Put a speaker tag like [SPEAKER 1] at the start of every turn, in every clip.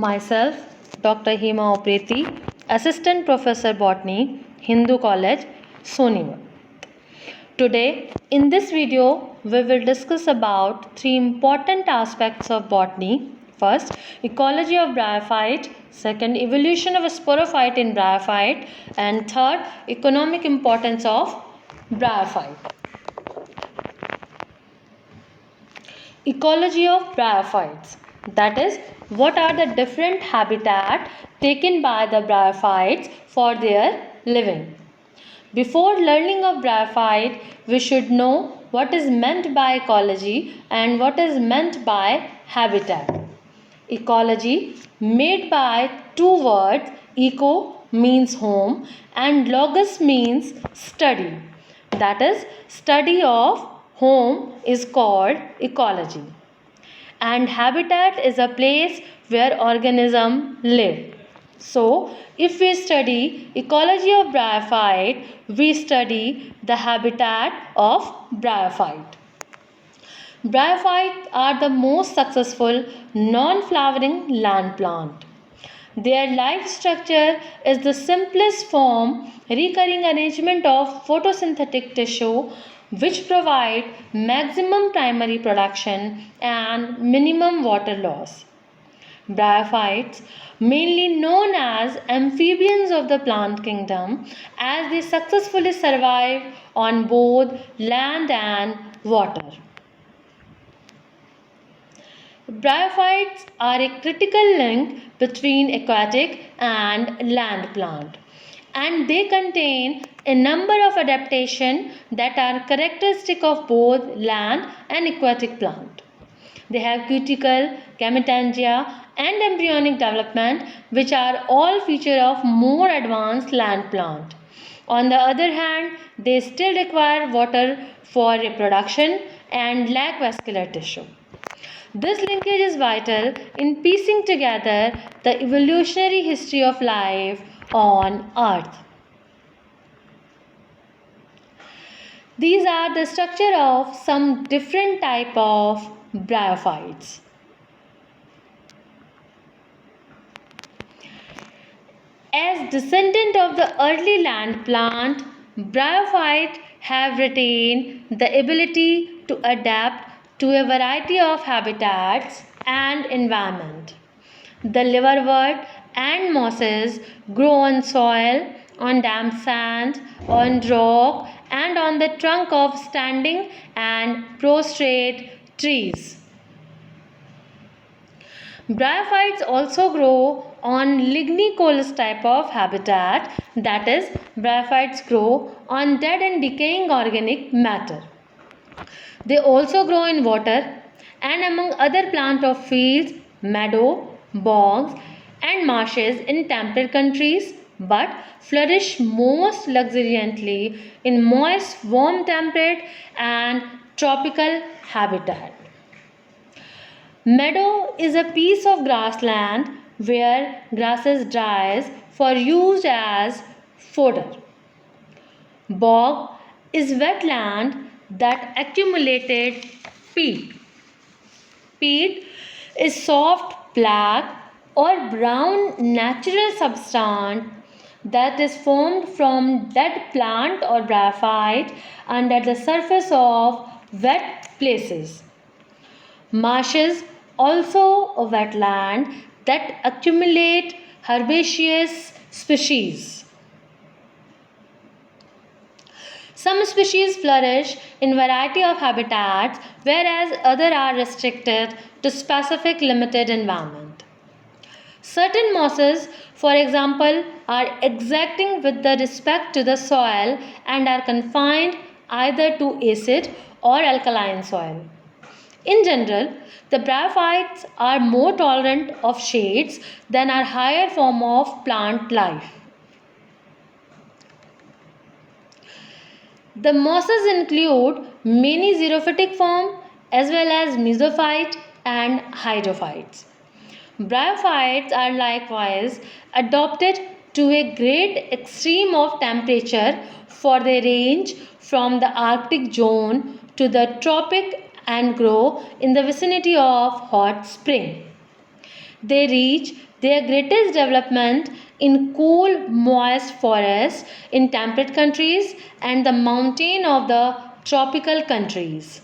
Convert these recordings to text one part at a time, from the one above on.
[SPEAKER 1] Myself, Dr. Hema Opreti, Assistant Professor Botany, Hindu College, Sonivat. Today, in this video, we will discuss about three important aspects of botany. First, ecology of bryophyte. Second, evolution of a sporophyte in bryophyte. And third, economic importance of bryophyte. Ecology of bryophytes, that is, what are the different habitat taken by the bryophytes for their living. Before learning of bryophyte, we should know what is meant by ecology and what is meant by habitat. Ecology, made by two words, eco means home and logos means study, that is, study of home is called ecology, and habitat is a place where organisms live. So, if we study ecology of bryophyte, we study the habitat of bryophyte. Bryophytes are the most successful non-flowering land plant. Their life structure is the simplest form recurring arrangement of photosynthetic tissue which provide maximum primary production and minimum water loss. Bryophytes, mainly known as amphibians of the plant kingdom, as they successfully survive on both land and water. Bryophytes are a critical link between aquatic and land plant, and they contain a number of adaptations that are characteristic of both land and aquatic plant. They have cuticle, gametangia and embryonic development, which are all features of more advanced land plant. On the other hand, they still require water for reproduction and lack vascular tissue. This linkage is vital in piecing together the evolutionary history of life on Earth. These are the structure of some different type of bryophytes. As descendant of the early land plant, bryophytes have retained the ability to adapt to a variety of habitats and environment. The liverwort and mosses grow on soil, on damp sand, on rock, and on the trunk of standing and prostrate trees. Bryophytes also grow on lignicolous type of habitat, that is, bryophytes grow on dead and decaying organic matter. They also grow in water and among other plant of fields, meadow, bogs and marshes in temperate countries, but flourish most luxuriantly in moist, warm temperate and tropical habitat. Meadow is a piece of grassland where grasses dries for use as fodder. Bog is wetland that accumulated peat. Peat is soft black or brown natural substance that is formed from dead plant or bryophyte under the surface of wet places. Marshes also a wetland that accumulate herbaceous species. Some species flourish in variety of habitats, whereas others are restricted to specific limited environment. Certain mosses, for example, are exacting with the respect to the soil and are confined either to acid or alkaline soil. In general, the bryophytes are more tolerant of shades than are higher form of plant life. The mosses include many xerophytic form as well as mesophyte and hydrophytes. Bryophytes are likewise adapted to a great extreme of temperature, for they range from the Arctic zone to the tropic and grow in the vicinity of hot spring. They reach Their greatest development in cool, moist forests in temperate countries and the mountain of the tropical countries.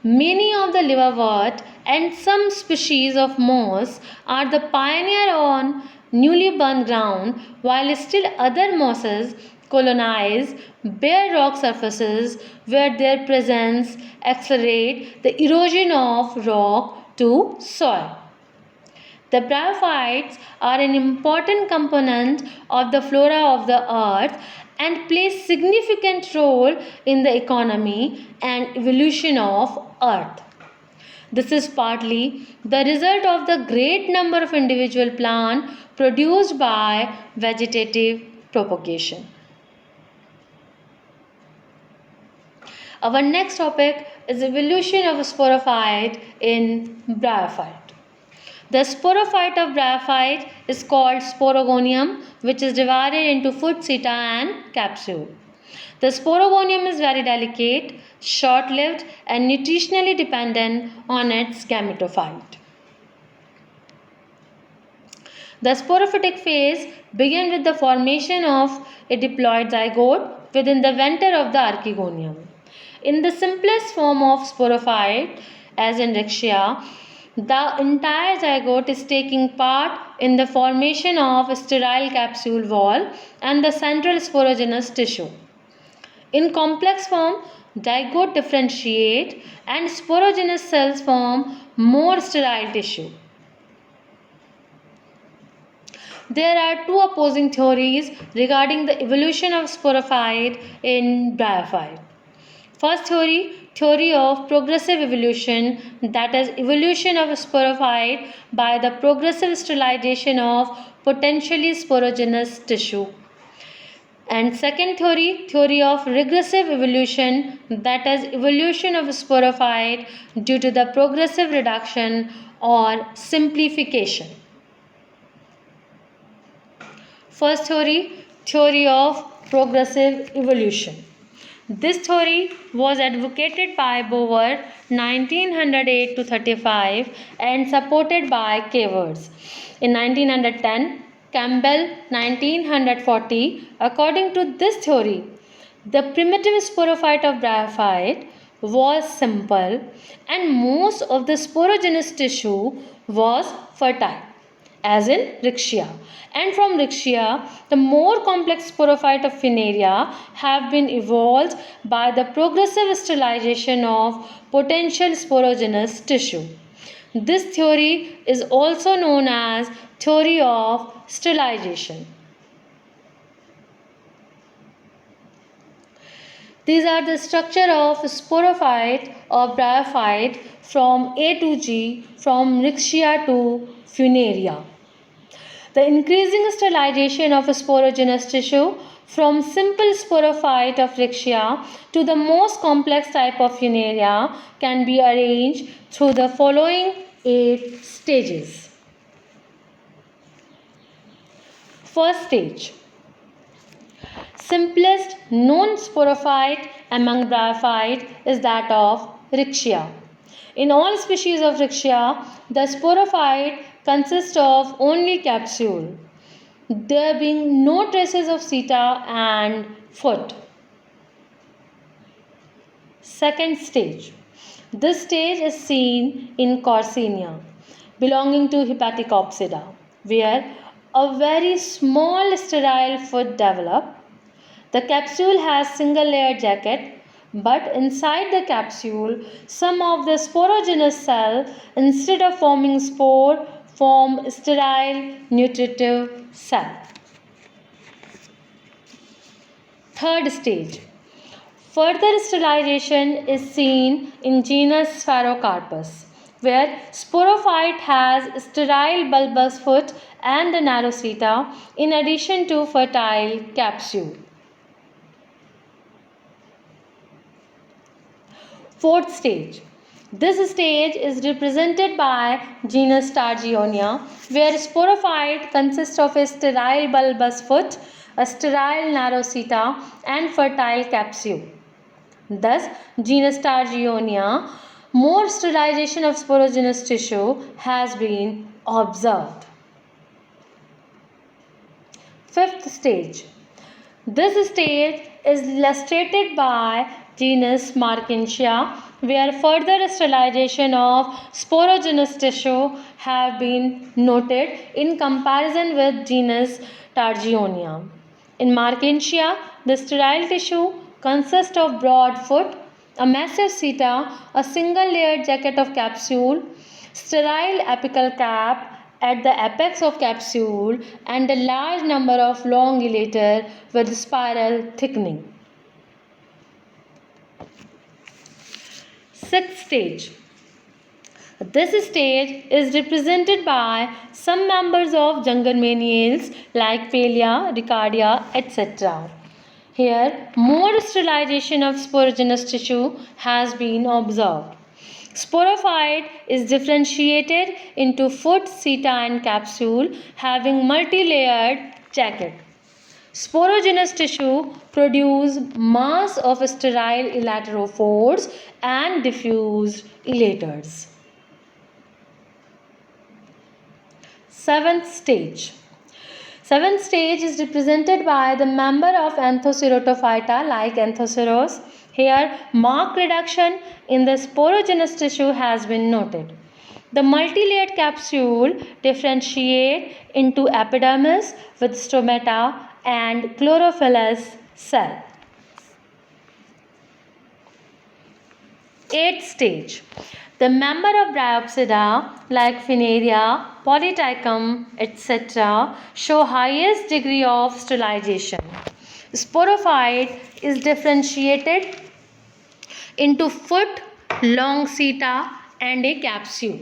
[SPEAKER 1] Many of the liverwort and some species of moss are the pioneer on newly burned ground, while still other mosses colonize bare rock surfaces where their presence accelerate the erosion of rock to soil. The bryophytes are an important component of the flora of the earth and play significant role in the economy and evolution of earth. This is partly the result of the great number of individual plants produced by vegetative propagation. Our next topic is evolution of sporophyte in bryophyte. The sporophyte of bryophyte is called sporogonium, which is divided into foot, seta and capsule. The sporogonium is very delicate, short-lived and nutritionally dependent on its gametophyte. The sporophytic phase begins with the formation of a diploid zygote within the venter of the archegonium. In the simplest form of sporophyte, as in Rixia, the entire zygote is taking part in the formation of a sterile capsule wall and the central sporogenous tissue. In complex form, zygote differentiate and sporogenous cells form more sterile tissue. There are two opposing theories regarding the evolution of sporophyte in bryophyte. First theory of progressive evolution, that is evolution of a sporophyte by the progressive sterilization of potentially sporogenous tissue. And second theory of regressive evolution, that is evolution of a sporophyte due to the progressive reduction or simplification. First theory of progressive evolution. This theory was advocated by Bower 1908 to 35 and supported by Cavers in 1910, Campbell 1940. According to this theory, the primitive sporophyte of bryophyte was simple and most of the sporogenous tissue was fertile, as in Rixia. And from Rixia, the more complex sporophyte of Funaria have been evolved by the progressive sterilization of potential sporogenous tissue. This theory is also known as theory of sterilization. These are the structure of sporophyte or bryophyte from A to G, from Rixia to Funaria. The increasing sterilization of sporogenous tissue from simple sporophyte of Rixia to the most complex type of Funaria can be arranged through the following 8 stages. First stage. Simplest known sporophyte among bryophyte is that of Rixia. In all species of Rixia, the sporophyte consists of only capsule, there being no traces of seta and foot. Second stage. This stage is seen in Carcinia, belonging to Hepaticopsida, where a very small sterile foot develops. The capsule has single layered jacket, but inside the capsule, some of the sporogenous cell, instead of forming spore, form sterile nutritive cell. Third stage. Further sterilization is seen in genus Sphaerocarpus, where sporophyte has sterile bulbous foot and a narrow seta in addition to fertile capsule. Fourth stage. This stage is represented by genus Stargionia, where sporophyte consists of a sterile bulbous foot, a sterile narrow seta and fertile capsule. Thus, genus Stargionia more sterilization of sporogenous tissue has been observed. Fifth stage. This stage is illustrated by genus Marchantia, where further sterilization of sporogenous tissue have been noted in comparison with genus Targionia. In Marchantia, the sterile tissue consists of broad foot, a massive seta, a single layered jacket of capsule, sterile apical cap at the apex of capsule, and a large number of long elater with spiral thickening. Sixth stage. This stage is represented by some members of Jungermannials like Palea, Ricardia, etc. Here, more sterilization of sporogenous tissue has been observed. Sporophyte is differentiated into foot, seta and capsule having multi-layered jacket. Sporogenous tissue produce mass of sterile elatophores and diffused elaters. Seventh stage. Seventh stage is represented by the member of Anthocerotophyta like Anthoceros. Here, marked reduction in the sporogenous tissue has been noted. The multilayered capsule differentiate into epidermis with stomata and chlorophyllous cell. Eighth stage. The member of Bryopsida like Phaneria, Polytrichum, etc. show highest degree of sterilization. Sporophyte is differentiated into foot, long seta and a capsule.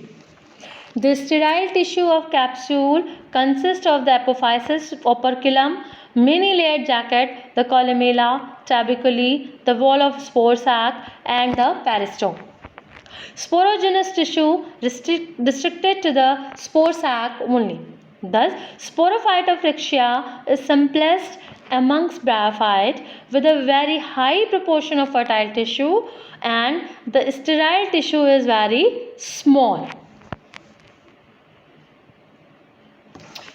[SPEAKER 1] The sterile tissue of capsule consists of the apophysis, operculum, many layered jacket, the columella, tubercle, the wall of spore sac and the peristome. Sporogenous tissue restricted to the spore sac only. Thus, Sporophyte of Rixia is simplest amongst bryophyte with a very high proportion of fertile tissue, and the sterile tissue is very small.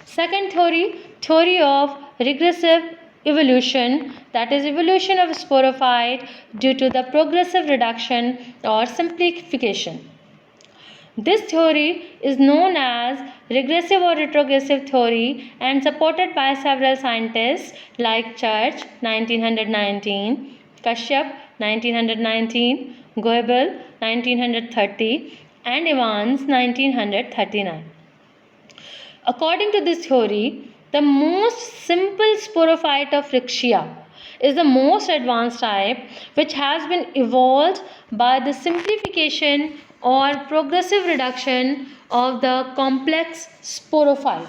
[SPEAKER 1] Second theory, theory of regressive evolution, that is evolution of sporophyte due to the progressive reduction or simplification. This theory is known as regressive or retrogressive theory and supported by several scientists like Church 1919, Kashyap 1919, Goebel 1930 and Evans 1939. According to this theory, the most simple sporophyte of Rixia is the most advanced type, which has been evolved by the simplification or progressive reduction of the complex sporophyte.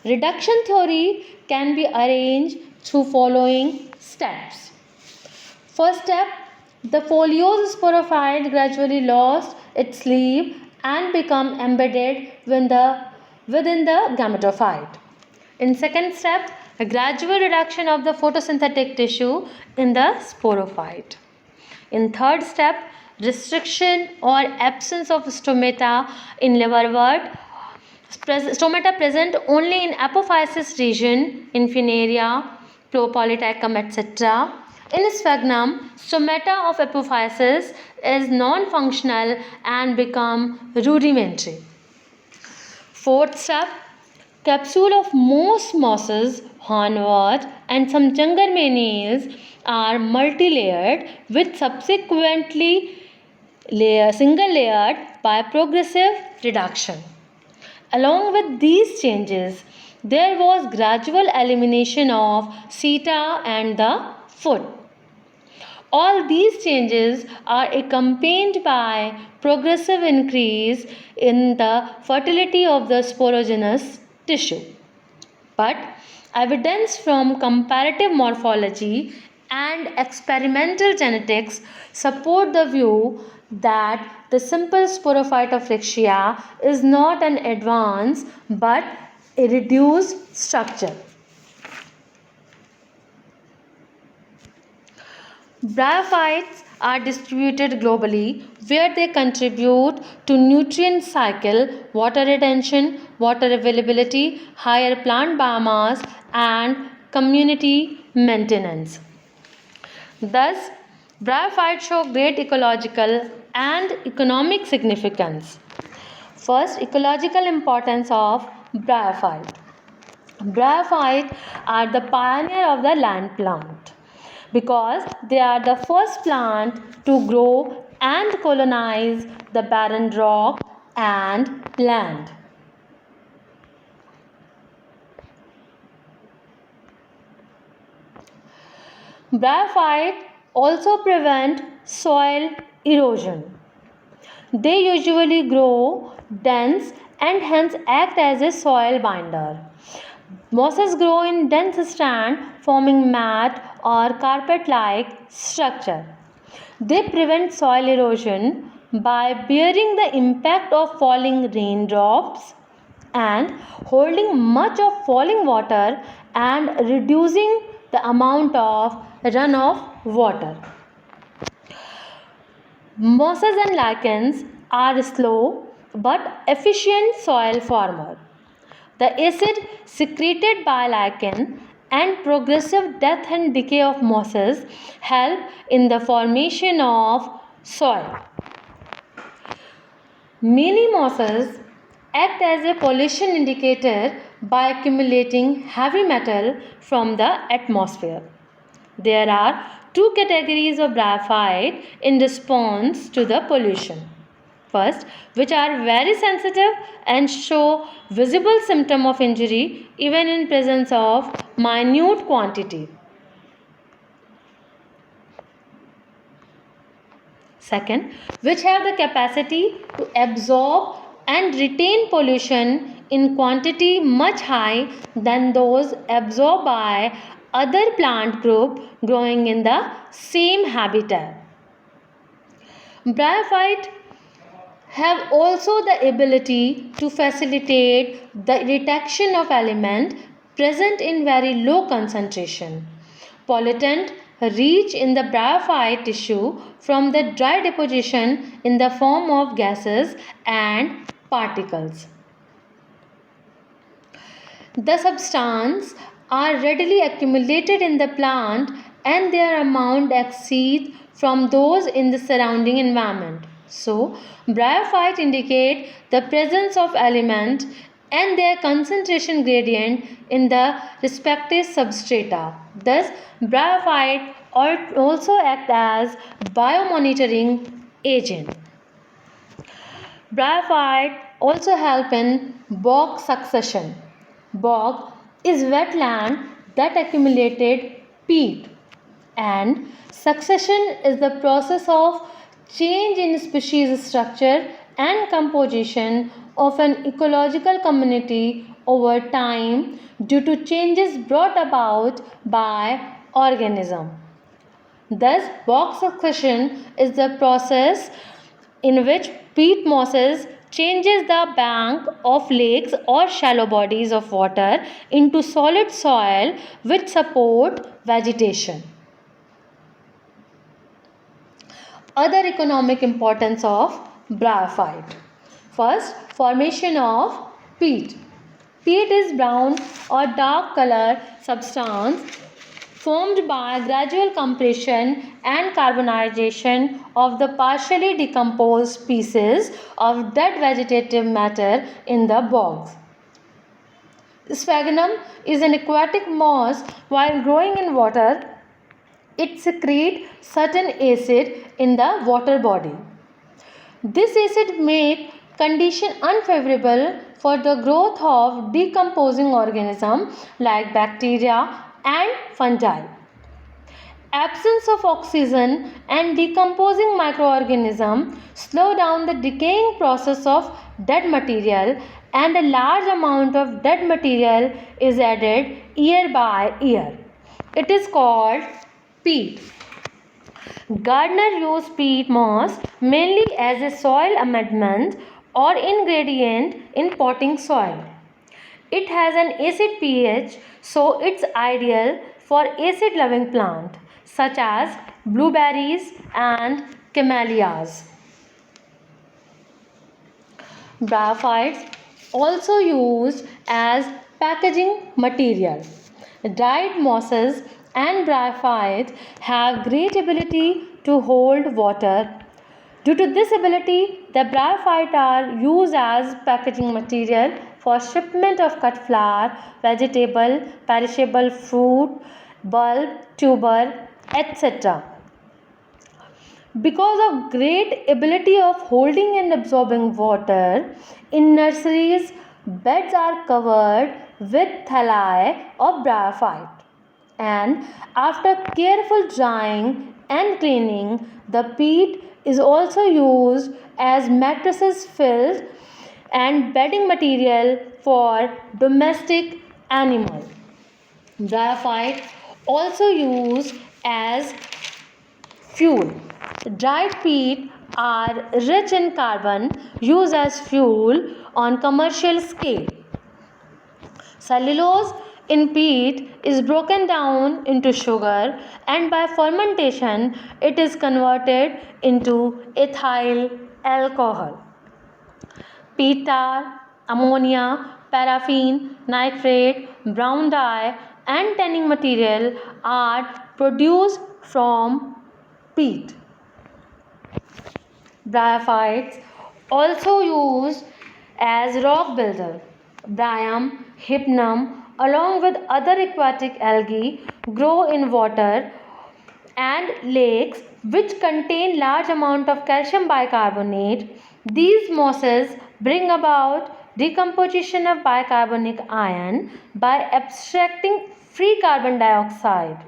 [SPEAKER 1] Reduction theory can be arranged through following steps. First step, the foliose sporophyte gradually lost its sleeve and become embedded within the gametophyte. In second step, a gradual reduction of the photosynthetic tissue in the sporophyte. In third step, restriction or absence of stomata in liverwort. Stomata present only in apophysis region in Phaneria, Polytrichum, etc. In sphagnum, stomata of apophysis is non-functional and become rudimentary. Fourth step, capsule of most mosses, hornwort and some Jungermannials are multi-layered with subsequently single layered by progressive reduction. Along with these changes, there was gradual elimination of seta and the foot. All these changes are accompanied by progressive increase in the fertility of the sporogenous tissue. But evidence from comparative morphology and experimental genetics support the view that the simple sporophyte of Rixia is not an advanced but a reduced structure. Bryophytes are distributed globally where they contribute to nutrient cycle, water retention, water availability, higher plant biomass and community maintenance. Thus, bryophytes show great ecological and economic significance. First, ecological importance of bryophyte. Bryophytes are the pioneer of the land plant because they are the first plant to grow and colonize the barren rock and land. Bryophytes also prevent soil erosion. They usually grow dense and hence act as a soil binder. Mosses grow in dense strand forming mat or carpet like structure. They prevent soil erosion by bearing the impact of falling raindrops and holding much of falling water and reducing the amount of runoff water. Mosses and lichens are slow but efficient soil former. The acid secreted by lichen and progressive death and decay of mosses help in the formation of soil. Many mosses act as a pollution indicator by accumulating heavy metal from the atmosphere. There are two categories of bryophyte in response to the pollution. First, which are very sensitive and show visible symptom of injury even in presence of minute quantity. Second, which have the capacity to absorb and retain pollution in quantity much high than those absorbed by other plant group growing in the same habitat. Bryophyte have also the ability to facilitate the reduction of element present in very low concentration. Pollutant reach in the bryophyte tissue from the dry deposition in the form of gases and particles. The substance are readily accumulated in the plant and their amount exceeds from those in the surrounding environment. So, bryophyte indicate the presence of element and their concentration gradient in the respective substrata. Thus, bryophyte also act as biomonitoring agent. Bryophyte also help in bog succession. Bog is wetland that accumulated peat and succession is the process of change in species structure and composition of an ecological community over time due to changes brought about by organism. Thus, bog succession is the process in which peat mosses changes the bank of lakes or shallow bodies of water into solid soil which support vegetation. Other economic importance of bryophyte. First, formation of peat. Peat is brown or dark color substance formed by gradual compression and carbonization of the partially decomposed pieces of dead vegetative matter in the bogs. Sphagnum is an aquatic moss. While growing in water, it secretes certain acid in the water body. This acid makes condition unfavorable for the growth of decomposing organisms like bacteria and fungi. Absence of oxygen and decomposing microorganisms slow down the decaying process of dead material and a large amount of dead material is added year by year. It is called peat. Gardeners use peat moss mainly as a soil amendment or ingredient in potting soil. It has an acid pH, so it's ideal for acid loving plant such as blueberries, and camellias. Bryophytes also used as packaging material. Dried mosses and bryophytes have great ability to hold water. Due to this ability, the bryophytes are used as packaging material for shipment of cut flour, vegetable, perishable fruit, bulb, tuber, etc. Because of great ability of holding and absorbing water, in nurseries, beds are covered with thalli of bryophyte. And after careful drying and cleaning, the peat is also used as mattresses filled and bedding material for domestic animals. Bryophyte also used as fuel. Dried peat are rich in carbon used as fuel on commercial scale. Cellulose in peat is broken down into sugar and by fermentation it is converted into ethyl alcohol. Peat tar, ammonia, paraffin, nitrate, brown dye and tanning material are produced from peat. Bryophytes also used as rock builder. Bryum, hypnum, along with other aquatic algae, grow in water and lakes which contain large amount of calcium bicarbonate. These mosses bring about decomposition of bicarbonic ion by abstracting free carbon dioxide.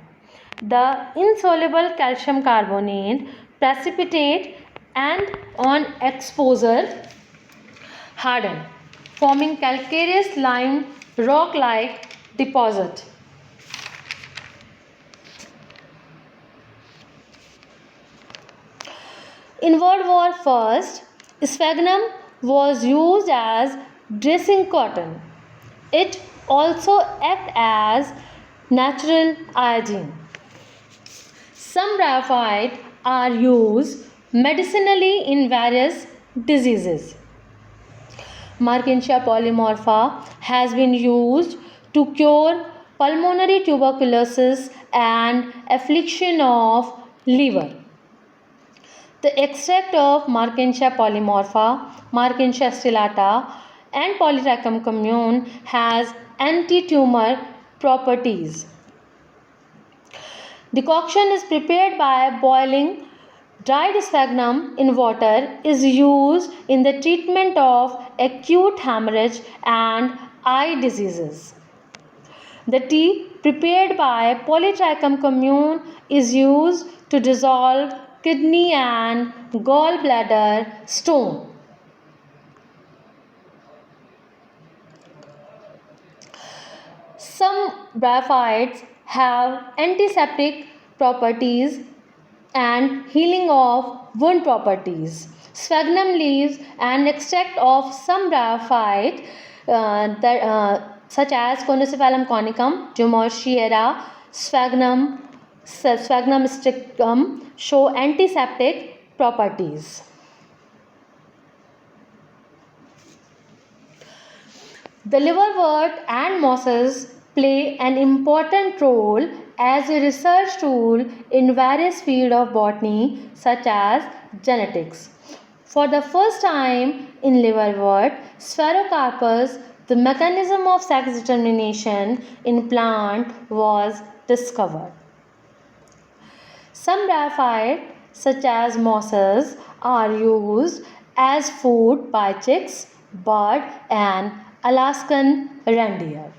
[SPEAKER 1] The insoluble calcium carbonate precipitate and on exposure harden, forming calcareous lime rock-like deposit. In World War I, sphagnum was used as dressing cotton. It also acts as natural iodine. Some bryophytes are used medicinally in various diseases. Merkensia polymorpha has been used to cure pulmonary tuberculosis and affliction of liver. The extract of Merkensia polymorpha, Merkensia stellata, and Polytrichum commune has anti-tumor properties. Decoction is prepared by boiling dried sphagnum in water is used in the treatment of acute hemorrhage and eye diseases. The tea prepared by Polytrichum commune is used to dissolve kidney and gallbladder stone. Some bryophytes have antiseptic properties and healing of wound properties. Sphagnum leaves and extract of some bryophyte such as Conophyllum conicum, Jumotiera, Sphagnum strictum show antiseptic properties. The liverwort and mosses play an important role as a research tool in various fields of botany such as genetics. For the first time in liverwort, Sphaerocarpus, the mechanism of sex determination in plant was discovered. Some bryophytes such as mosses are used as food by chicks, bird and Alaskan reindeer.